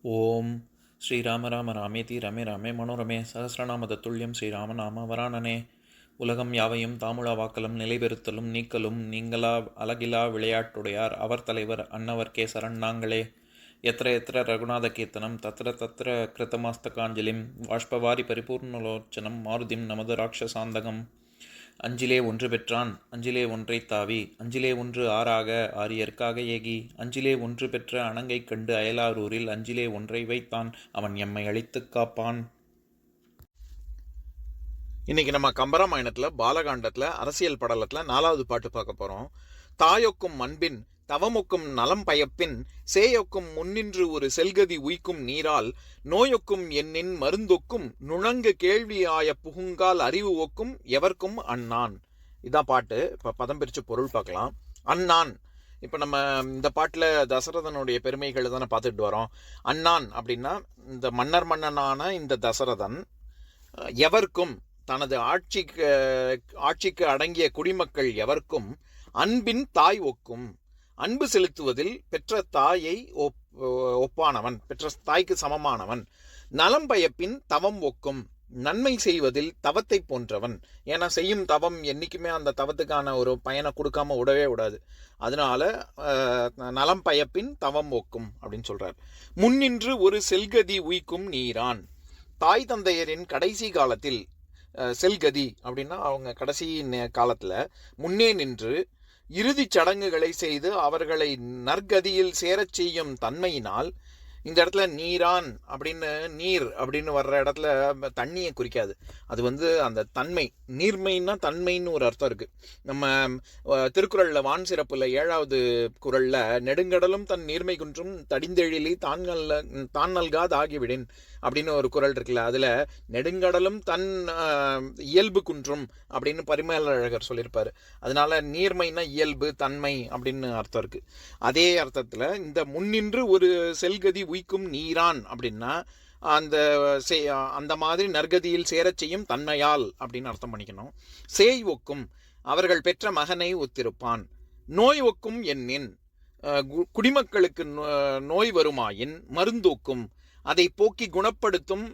ஓம் ஸ்ரீராம ராம ராமேதி ரமே ராமே மனோரமே சகசிரநாம தத்துல்யம் ஸ்ரீராம நாம வராணனே. உலகம் யாவையும் தாமுழா வாக்கலும் நிலைபெறுத்தலும் நீக்கலும் நீங்களா அழகிலா விளையாட்டுடையார் அவர் தலைவர் அன்னவர் கேசரன் நாங்களே. எத்திர எத்திர ரகுநாத கீர்த்தனம் தத்திர தத்திர கிருத்தமாஸ்தகாஞ்சலிம் வாஷ்பவாரி பரிபூர்ணலோச்சனம் மாருதிம் நமது ராட்சசாந்தகம். அஞ்சிலே ஒன்று பெற்றான் அஞ்சிலே ஒன்றை தாவி அஞ்சிலே ஒன்று ஆறாக ஆரியர்க்காக ஏகி அஞ்சிலே ஒன்று பெற்ற அணங்கை கண்டு அயலாரூரில் அஞ்சிலே ஒன்றை வைத்தான் அவன் எம்மை அழித்துக் காப்பான். இன்னைக்கு நம்ம கம்பராமாயணத்தில் பாலகாண்டத்தில் அரசியல் படலத்தில் 4வது பாட்டு பார்க்க போகிறோம். தாயொக்கும் அன்பின் தவமொக்கும் நலம் பயப்பின் சேயொக்கும் முன்னின்று ஒரு செல்கதி உய்க்கும் நீரால் நோயொக்கும் எண்ணின் மருந்தொக்கும் நுணங்கு கேள்வி ஆய புகுங்கால் அறிவு ஒக்கும் எவர்க்கும் அண்ணான். இதான் பாட்டு. இப்போ பதம் பிரித்து பொருள் பார்க்கலாம். அண்ணான், இப்போ நம்ம இந்த பாட்டில் தசரதனுடைய பெருமைகளை தானே பார்த்துட்டு வரோம். அண்ணான் அப்படின்னா இந்த மன்னனான இந்த தசரதன் எவர்க்கும் தனது ஆட்சிக்கு அடங்கிய குடிமக்கள் எவர்க்கும் அன்பின் தாய் ஒக்கும், அன்பு செலுத்துவதில் பெற்ற தாயை ஒப்பானவன், பெற்ற தாய்க்கு சமமானவன். நலம் பயப்பின் தவம் ஒக்கும், நன்மை செய்வதில் தவத்தை போன்றவன். ஏன்னா செய்யும் தவம் என்னைக்குமே அந்த தவத்துக்கான ஒரு பயனை கொடுக்காம விடவே விடாது. அதனால நலம் பயப்பின் தவம் ஒக்கும் அப்படின்னு சொல்றார். முன்னின்று ஒரு செல்கதி உய்க்கும் நீரான், தாய் தந்தையரின் கடைசி காலத்தில் செல்கதி அப்படின்னா அவங்க கடைசி காலத்தில் முன்னே நின்று இறுதி சடங்குகளை செய்து அவர்களை நற்கதியில் சேரச் செய்யும் தன்மையினால், இந்த இடத்துல நீரான் அப்படின்னு நீர் அப்படின்னு வர்ற இடத்துல தண்ணியை குறிக்காது. அது அந்த தன்மை, நீர்மைன்னா தன்மைன்னு ஒரு அர்த்தம் இருக்கு. நம்ம திருக்குறளில் வான் சிறப்புல 7வது குறள்ல நெடுங்கடலும் தன் நீர்மை குன்றும் தடிந்தெழிலி தான் நல்காது ஆகிவிடின் அப்படின்னு ஒரு குறள் இருக்குல்ல. அதுல நெடுங்கடலும் தன் இயல்பு குன்றும் அப்படின்னு பரிமேலழகர் சொல்லியிருப்பாரு. அதனால நீர்மைன்னா இயல்பு தன்மை அப்படின்னு அர்த்தம் இருக்கு. அதே அர்த்தத்துல இந்த முன்னின்று ஒரு செல்கதி உய்க்கும் நீரான் அப்படின்னா அந்த மாதிரி நற்கதியில் சேரச் செய்யும் தன்மையால் அப்படின்னு அர்த்தம் பண்ணிக்கணும். சேய் ஒக்கும், அவர்கள் பெற்ற மகனை ஒத்திருப்பான். நோய் ஒக்கும் எண்ணின், குடிமக்களுக்கு நோய் வருமாயின் மருந்தோக்கும், அதை போக்கி குணப்படுத்தும்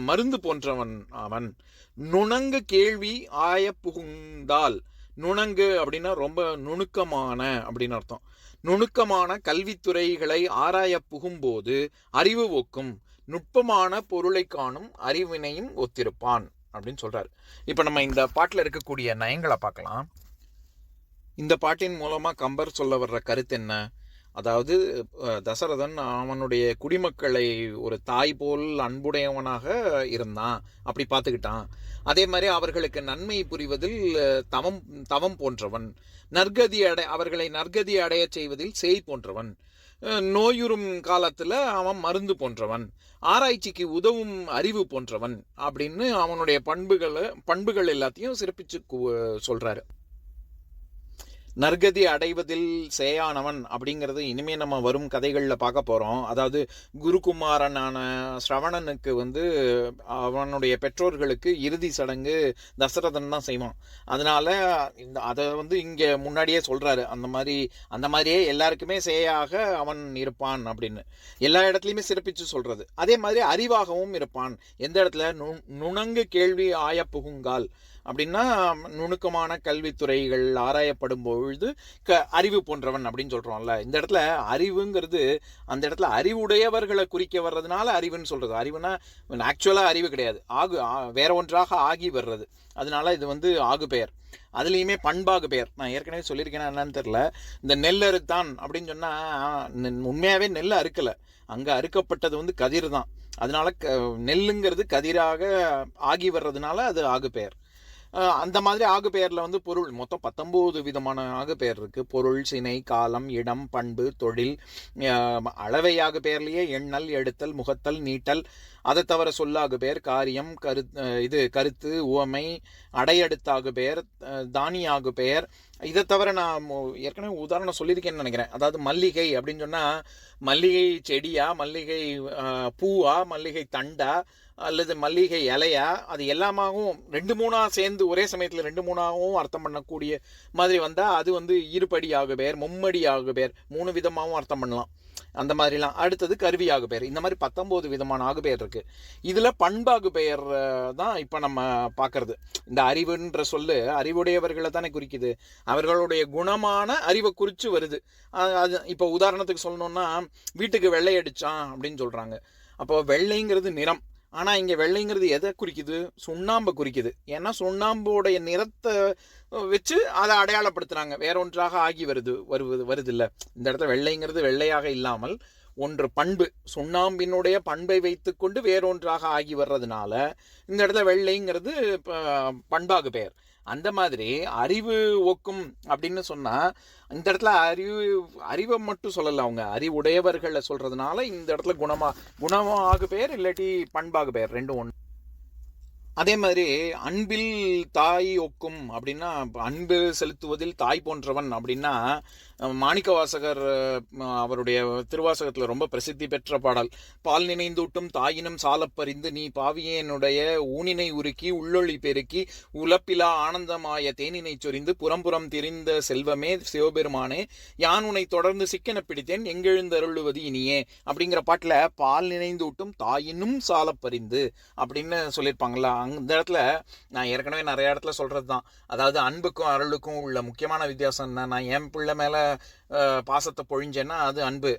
மருந்து போன்றவன் அவன். நுணங்கு கேள்வி ஆய புகுந்தால், நுணங்கு அப்படின்னா ரொம்ப நுணுக்கமான அப்படின்னு அர்த்தம். நுணுக்கமான கல்வித்துறைகளை ஆராய புகும்போது அறிவு ஒக்கும், நுட்பமான பொருளை காணும் அறிவினையும் ஒத்திருப்பான் அப்படின்னு சொல்றாரு. இப்ப நம்ம இந்த பாட்டில் இருக்கக்கூடிய நயங்களை பார்க்கலாம். இந்த பாட்டின் மூலமா கம்பர் சொல்ல வர்ற கருத்து என்ன? அதாவது தசரதன் அவனுடைய குடிமக்களை ஒரு தாய் போல் அன்புடையவனாக இருந்தான், அப்படி பார்த்துக்கிட்டான். அதே மாதிரி அவர்களுக்கு நன்மை புரிவதில் தவம் போன்றவன், அவர்களை நற்கதி அடைய செய்வதில் செய் போன்றவன், நோயுறும் காலத்துல அவன் மருந்து போன்றவன், ஆராய்ச்சிக்கு உதவும் அறிவு போன்றவன் அப்படின்னு அவனுடைய பண்புகள் எல்லாத்தையும் சிறப்பிச்சு சொல்றாரு. நற்கதி அடைவதில் சேயானவன் அப்படிங்கிறது இனிமே நம்ம வரும் கதைகளில் பார்க்க போகிறோம். அதாவது குருகுமாரனான ஸ்ரவணனுக்கு அவனுடைய பெற்றோர்களுக்கு இறுதி சடங்கு தசரதன் தான் செய்வான். அதனால அதை இங்கே முன்னாடியே சொல்கிறாரு. அந்த மாதிரியே எல்லாருக்குமே சேயாக அவன் இருப்பான் அப்படின்னு எல்லா இடத்துலையுமே சிறப்பித்து சொல்கிறது. அதே மாதிரி அறிவாகவும் இருப்பான். எந்த இடத்துல நுணங்கு கேள்வி ஆய புகுங்கால் அப்படின்னா நுணுக்கமான கல்வித்துறைகள் ஆராயப்படும் பொழுது அறிவு போன்றவன் அப்படின்னு சொல்றோம்ல. இந்த இடத்துல அறிவுங்கிறது அந்த இடத்துல அறிவுடையவர்களை குறிக்க வர்றதுனால அறிவுன்னு சொல்றது. அறிவுனா ஆக்சுவலா அறிவு கிடையாது, வேற ஒன்றாக ஆகி வர்றது. அதனால இது ஆகு பெயர். அதுலேயுமே பண்பாகு பெயர். நான் ஏற்கனவே சொல்லியிருக்கேன்னா என்னன்னு தெரியல. இந்த நெல் அறுத்தான் அப்படின்னு சொன்னா உண்மையாவே நெல் அறுக்கல, அங்க அறுக்கப்பட்டது கதிர் தான். அதனால நெல்லுங்கிறது கதிராக ஆகி வர்றதுனால அது ஆகு பெயர். அந்த மாதிரி ஆகு பெயர்ல பொருள் மொத்தம் 19 விதமான ஆகு பெயர் இருக்கு. பொருள், சினை, காலம், இடம், பண்பு, தொழில், அளவை ஆகு பெயர்லயே எண்ணல், எடுத்தல், முகத்தல், நீட்டல், அதை தவிர சொல்லாகு பெயர், காரியம், கருத்து, உவமை, அடையடுத்தாகு பெயர், தானியாகு பெயர். இதை தவிர நான் ஏற்கனவே உதாரணம் சொல்லியிருக்கேன்னு நினைக்கிறேன். அதாவது மல்லிகை அப்படின்னு சொன்னா மல்லிகை செடியா, மல்லிகை பூவா, மல்லிகை தண்டா அல்லது மல்லிகை இலையா, அது எல்லாமாகவும் 2-3 சேர்ந்து ஒரே சமயத்தில் 2-3 அர்த்தம் பண்ணக்கூடிய மாதிரி வந்தால் அது இருபடி ஆகு பெயர், மும்மடி ஆகு பெயர், 3 விதமாகவும் அர்த்தம் பண்ணலாம். அந்த மாதிரிலாம். அடுத்தது கருவி ஆகுபெயர். இந்த மாதிரி 19 விதமான ஆகுபெயர் இருக்கு. இதுல பண்பாகு பெயர் தான் இப்ப நம்ம பார்க்கறது. இந்த அறிவுன்ற சொல்லு அறிவுடையவர்களை தானே குறிக்குது, அவர்களுடைய குணமான அறிவை குறிச்சு வருது. அது இப்போ உதாரணத்துக்கு சொல்லணும்னா, வீட்டுக்கு வெள்ளை அடிச்சான் அப்படின்னு சொல்றாங்க. அப்போ வெள்ளைங்கிறது நிறம். ஆனா இங்க வெள்ளைங்கிறது எதை குறிக்குது? சுண்ணாம்பை குறிக்குது. ஏன்னா சுண்ணாம்போடைய நிறத்தை வச்சு அதை அடையாளப்படுத்துறாங்க, வேற ஒன்றாக ஆகி வருது இல்ல. இந்த இடத்துல வெள்ளைங்கிறது வெள்ளையாக இல்லாமல் ஒன்று பண்பு, சுண்ணாம்பினுடைய பண்பை வைத்துக்கொண்டு வேறொன்றாக ஆகி வர்றதுனால இந்த இடத்துல வெள்ளைங்கிறது பண்பாகு பெயர். அந்த மாதிரி அறிவு ஒக்கும் அப்படின்னு சொன்னா இந்த இடத்துல அறிவை மட்டும் சொல்லல, அவங்க அறிவுடையவர்களை சொல்றதுனால இந்த இடத்துல குணமாகு பெயர் இல்லாட்டி பண்பாகு பெயர் ரெண்டும் ஒன்று. அதே மாதிரி அன்பில் தாய் ஒக்கும் அப்படின்னா, அன்பு செலுத்துவதில் தாய் போன்றவன் அப்படின்னா, மாணிக்கவாசகர் அவருடைய திருவாசகத்தில் ரொம்ப பிரசித்தி பெற்ற பாடல், பால் நினைந்தூட்டும் தாயினும் சாலப்பறிந்து நீ பாவியனுடைய ஊனினை உருக்கி உள்ளொளி பெருக்கி உலப்பிலா ஆனந்தமாய தேனினை சொரிந்து புறம்புறம் திரிந்த செல்வமே சிவபெருமானே யான் உன்னை தொடர்ந்து சிக்கன பிடித்தேன் எங்கெழுந்தருளுவது இனியே அப்படிங்கிற பாட்டில் பால் நினைந்தூட்டும் தாயினும் சாலப்பறிந்து அப்படின்னு சொல்லியிருப்பாங்களா. அந்த இடத்துல நான் ஏற்கனவே நிறைய இடத்துல சொல்றது தான், அதாவது அன்புக்கும் அருளுக்கும் உள்ள முக்கியமான வித்தியாசம் என்ன, நான் என் பிள்ளை மேல பாசத்தை பொழிஞ்சேன்னா அது அன்பு,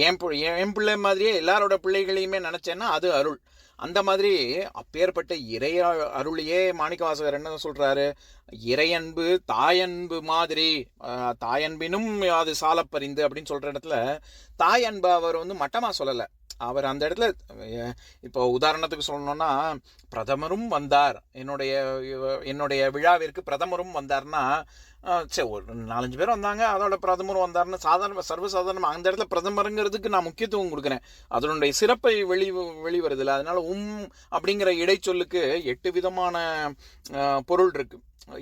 என் பிள்ளை மாதிரியே எல்லாரோட பிள்ளைகளையுமே நினைச்சேன்னா அது அருள். அந்த மாதிரி அப்பேற்பட்ட இறை அருளையே மாணிக்கவாசகர் என்ன சொல்றாரு, இறையன்பு தாயன்பு மாதிரி, தாயன்பினும் அது சாலப்பறிந்து அப்படின்னு சொல்ற இடத்துல தாய் அன்பு அவர் மட்டமா சொல்லலை. அவர் அந்த இடத்துல இப்போ உதாரணத்துக்கு சொல்லணும்னா, பிரதமரும் வந்தார், என்னுடைய விழாவிற்கு பிரதமரும் வந்தார்னா, சரி ஒரு 4-5 பேர் வந்தாங்க, அதோட பிரதமரும் வந்தார்னு சர்வசாதாரணம் அந்த இடத்துல பிரதமருங்கிறதுக்கு நான் முக்கியத்துவம் கொடுக்குறேன், அதனுடைய சிறப்பை வெளிவருதில்ல. அதனால அப்படிங்கிற இடைச்சொல்லுக்கு 8 விதமான பொருள் இருக்கு.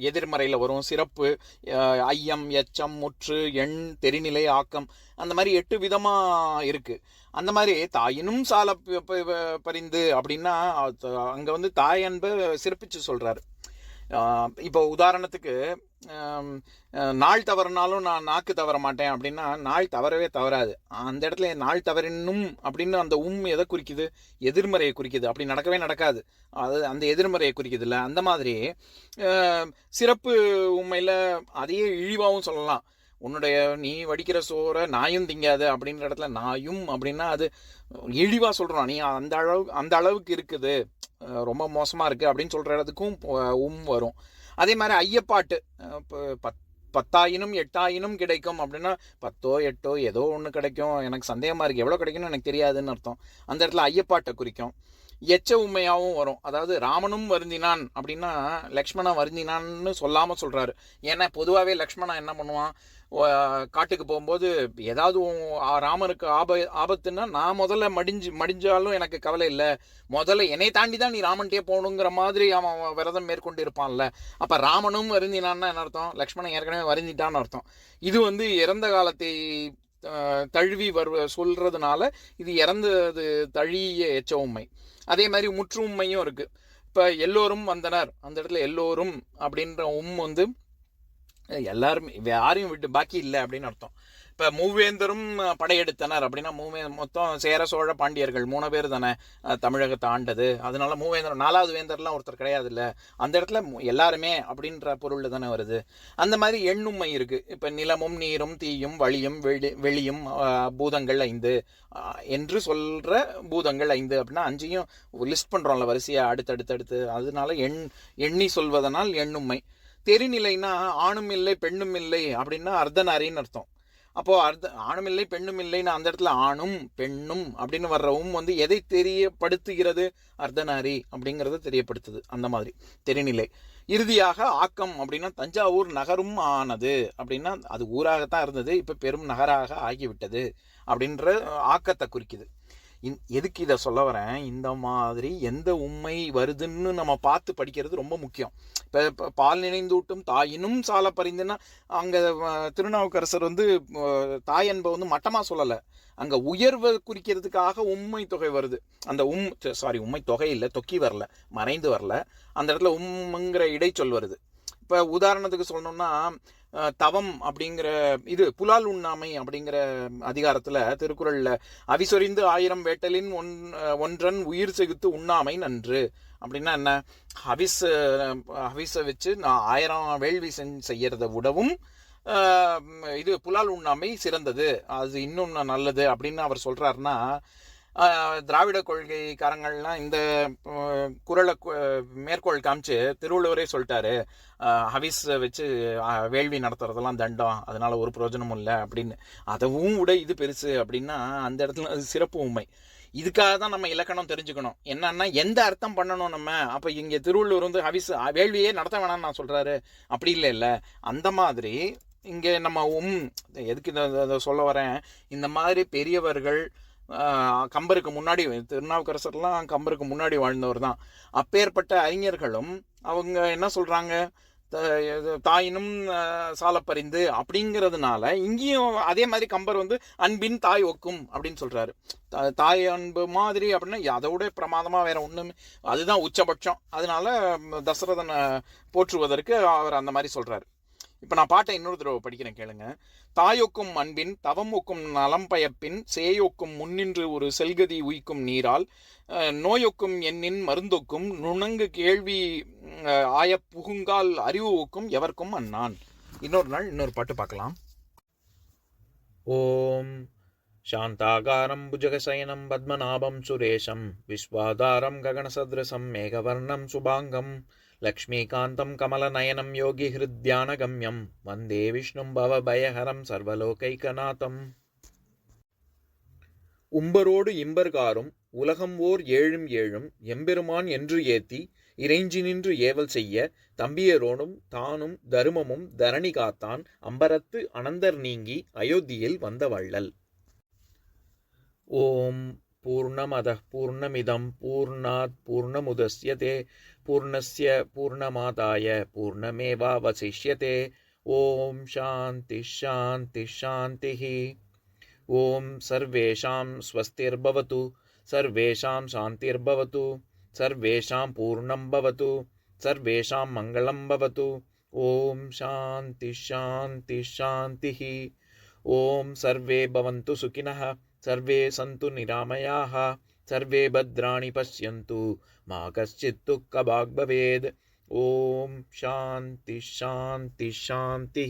எதிர்மறையில் வரும் சிறப்பு, ஐயம், எச்சம், முற்று, எண், தெரிநிலை, ஆக்கம், அந்த மாதிரி 8 விதமாக இருக்கு. அந்த மாதிரி தாயினும் சால பறிந்து அப்படின்னா அங்கே தாய் அன்பை சிறப்பிச்சு சொல்கிறாரு. இப்போ உதாரணத்துக்கு நாள் தவறினாலும் நான் நாக்கு தவற மாட்டேன் அப்படின்னா நாள் தவறவே தவறாது. அந்த இடத்துல நாள் தவறினும் அப்படின்னு அந்த எதை குறிக்குது? எதிர்மறையை குறிக்குது. அப்படி நடக்கவே நடக்காது, அது அந்த எதிர்மறையை குறிக்குது இல்லை. அந்த மாதிரி சிறப்பு உண்மையில் அதையே இழிவாகவும் சொல்லலாம். நீ வடிக்கிற சோறை நாயும் திங்காது அப்படின்ற இடத்துல நாயும் அப்படின்னா அது இழிவாக சொல்கிறோம். நீ அந்த அளவுக்கு இருக்குது, ரொம்ப மோசமாக இருக்குது அப்படின்னு சொல்கிற இடத்துக்கும் வரும். அதே மாதிரி ஐயப்பாட்டு, 10,000 8,000 கிடைக்கும் அப்படின்னா 10 8 ஏதோ ஒன்று கிடைக்கும், எனக்கு சந்தேகமாக இருக்குது, எவ்வளோ கிடைக்கும்னு எனக்கு தெரியாதுன்னு அர்த்தம். அந்த இடத்துல ஐயப்பாட்டை குறிக்கும். எச்ச உண்மையாகவும் வரும், அதாவது ராமனும் வருந்தினான் அப்படின்னா லக்ஷ்மணன் வருந்தினான்னு சொல்லாமல் சொல்கிறாரு. ஏன்னா பொதுவாகவே லக்ஷ்மணன் என்ன பண்ணுவான், காட்டுக்கு போகும்போது ஏதாவது ராமனுக்கு ஆபத்துன்னா நான் முதல்ல மடிஞ்சாலும் எனக்கு கவலை இல்லை, முதல்ல என்னை தாண்டி தான் நீ ராமன்ட்டே போகணுங்கிற மாதிரி அவன் விரதம் மேற்கொண்டு இருப்பான்ல. அப்போ ராமனும் வருந்தினான்னா என்ன அர்த்தம்? லக்ஷ்மணன் ஏற்கனவே வருந்திட்டான்னு அர்த்தம். இது இறந்த காலத்தை தழுவி சொல்றதுனால இது இறந்தது தழிய எச்ச உண்மை. அதே மாதிரி முற்று உண்மையும் இருக்கு. இப்போ எல்லோரும் வந்தனர், அந்த இடத்துல எல்லோரும் அப்படின்ற எல்லாரும் யாரையும் விட்டு பாக்கி இல்லை அப்படின்னு அர்த்தம். இப்போ மூவேந்தரும் படையெடுத்தனர் அப்படின்னா மொத்தம் சேர சோழ பாண்டியர்கள் 3 பேர் தானே தமிழகத்தை ஆண்டது. அதனால மூவேந்தர், 4வது வேந்தர்லாம் ஒருத்தர் கிடையாது இல்லை. அந்த இடத்துல எல்லாருமே அப்படின்ற பொருள் தானே வருது. அந்த மாதிரி எண்ணுமை இருக்கு. இப்போ நிலமும் நீரும் தீயும் வழியும் வெளியும் பூதங்கள் 5 என்று சொல்ற பூதங்கள் 5 அப்படின்னா 5ஐயும் லிஸ்ட் பண்றோம்ல வரிசையா அடுத்தடுத்து. அதனால எண்ணி சொல்வதனால் எண்ணுமை. தெரிநிலைனா ஆணும் இல்லை பெண்ணும் இல்லை அப்படின்னா அர்த்தநாரின்னு அர்த்தம். அப்போ ஆணும் இல்லை பெண்ணும் இல்லைன்னு அந்த இடத்துல ஆணும் பெண்ணும் அப்படின்னு வர்றவும் எதை தெரியப்படுத்துகிறது? அர்த்தநாரி அப்படிங்கிறத தெரியப்படுத்துது. அந்த மாதிரி தெரிநிலை. இறுதியாக ஆக்கம் அப்படின்னா தஞ்சாவூர் நகரும் ஆனது அப்படின்னா அது ஊராகத்தான் இருந்தது, இப்போ பெரும் நகராக ஆகிவிட்டது அப்படின்ற ஆக்கத்தை குறிக்குது. எதுக்கு இதை சொல்ல வரேன், இந்த மாதிரி எந்த உண்மை வருதுன்னு நம்ம பார்த்து படிக்கிறது ரொம்ப முக்கியம். இப்போ பால் நினைந்தூட்டும் தாயினும் சால பறிந்துன்னா அங்கே திருநாவுக்கரசர் தாய் என்பை மட்டமாக சொல்லலை, அங்கே உயர்வை குறிக்கிறதுக்காக உண்மை தொகை வருது. அந்த உண்மை தொகை இல்லை, தொக்கி வரல, மறைந்து வரல, அந்த இடத்துல உம்முங்கிற இடைச்சொல் வருது. இப்போ உதாரணத்துக்கு சொல்லணும்னா தவம் அப்படிங்கிற இது புலால் உண்ணாமை அப்படிங்கிற அதிகாரத்தில் திருக்குறளில் அவிசொரிந்து 1000 வேட்டலின் ஒன்றன் உயிர் செகுத்து உண்ணாமை நன்று அப்படின்னா என்ன? ஹவிஸை வச்சு நான் 1000 வேள்வி செய்யறதை விடவும் இது புலால் உண்ணாமை சிறந்தது, அது இன்னும் நல்லது அப்படின்னு அவர் சொல்கிறாருன்னா, திராவிட கொள்கைக்காரங்கள்லாம் இந்த குறளை மேற்கோள் காமிச்சு திருவள்ளுவரே சொல்லிட்டாரு, ஹவிஸ் வச்சு வேள்வி நடத்துறதெல்லாம் தண்டம், அதனால ஒரு பிரயோஜனமும் இல்லை அப்படின்னு. அதவும் விட இது பெருசு அப்படின்னா அந்த இடத்துல அது சிறப்பு உண்மை. இதுக்காக தான் நம்ம இலக்கணம் தெரிஞ்சுக்கணும். என்னன்னா எந்த அர்த்தம் பண்ணணும் நம்ம. அப்போ இங்கே திருவள்ளுவர் வந்து ஹவிஸ் வேள்வியே நடத்த வேணாம்னு நான் சொல்கிறாரு அப்படி இல்லை. அந்த மாதிரி இங்கே நம்ம எதுக்கு இதை சொல்ல வரேன், இந்த மாதிரி பெரியவர்கள் கம்பருக்கு முன்னாடி, திருநாவுக்கரசர்லாம் கம்பருக்கு முன்னாடி வாழ்ந்தவர் தான். அப்பேற்பட்ட அறிஞர்களும் அவங்க என்ன சொல்கிறாங்க, தாயினும் சாலப்பறிந்து அப்படிங்கிறதுனால இங்கேயும் அதே மாதிரி கம்பர் வந்து அன்பின் தாய் ஒக்கும் அப்படின்னு சொல்கிறாரு. தாய் அன்பு மாதிரி அப்படின்னா அதோட பிரமாதமாக வேற ஒன்றுமே, அதுதான் உச்சபட்சம். அதனால தசரதனை போற்றுவதற்கு அவர் அந்த மாதிரி சொல்கிறாரு. இப்போ நான் பாட்டை இன்னொரு தடவை படிக்கிறேன் கேளுங்க. தாயொக்கும் அன்பின் தவமொக்கும் நலம் பயப்பின் சேயொக்கும் முன்னின்று ஒரு செல்கதி உய்க்கும் நீரால் நோயொக்கும் எண்ணின் மருந்தொக்கும் நுணங்கு கேள்வி ஆய புகுங்கால் அறிவு ஒக்கும் எவர்க்கும் அண்ணான். இன்னொரு நாள் இன்னொரு பாட்டு பார்க்கலாம். ஓம் சாந்தாகாரம் புஜகசயனம் பத்மநாபம் சுரேஷம் விஸ்வாதாரம் ககனசத்ருசம் மேகவர்ணம் சுபாங்கம் லக்ஷ்மீகாந்தம் கமலநயனம் யோகி ஹிருத்யானகம்யம் வந்தே விஷ்ணும் பவபயஹரம் சர்வலோகைகநாதம். உம்பரோடு இம்பர்காரும் உலகம் ஓர் ஏழும் ஏழும் எம்பெருமான் என்று ஏத்தி இறைஞ்சி நின்று ஏவல் செய்ய தம்பியரோடும் தானும் தருமமும் தரணி காத்தான் அம்பரத்து அனந்தர் நீங்கி அயோத்தியில் வந்த வள்ளல். ஓம் பூர்ணமதః பூர்ணமிதம் பூர்ணாத் பூர்ணமுதஸ்யதே பூர்ணஸ்ய பூர்ணமாதாய பூர்ணமேவாவசிஷ்யதே. ஓம் சாந்தி சாந்தி சாந்திः. ஓம் சர்வேஷாம் ஸ்வஸ்திர்பவது சர்வேஷாம் சாந்திர்பவது சர்வேஷாம் பூர்ணம் பவது சர்வேஷாம் மங்களம் பவது. ஓம் சாந்தி சாந்தி சாந்திः. ஓம் சர்வே பவந்து சுகினः सर्वे सन्तु निरामयाः सर्वे भद्राणि पश्यन्तु मा कश्चित् दुःखभाग् भवेत्. ओम शांति शांति शांति.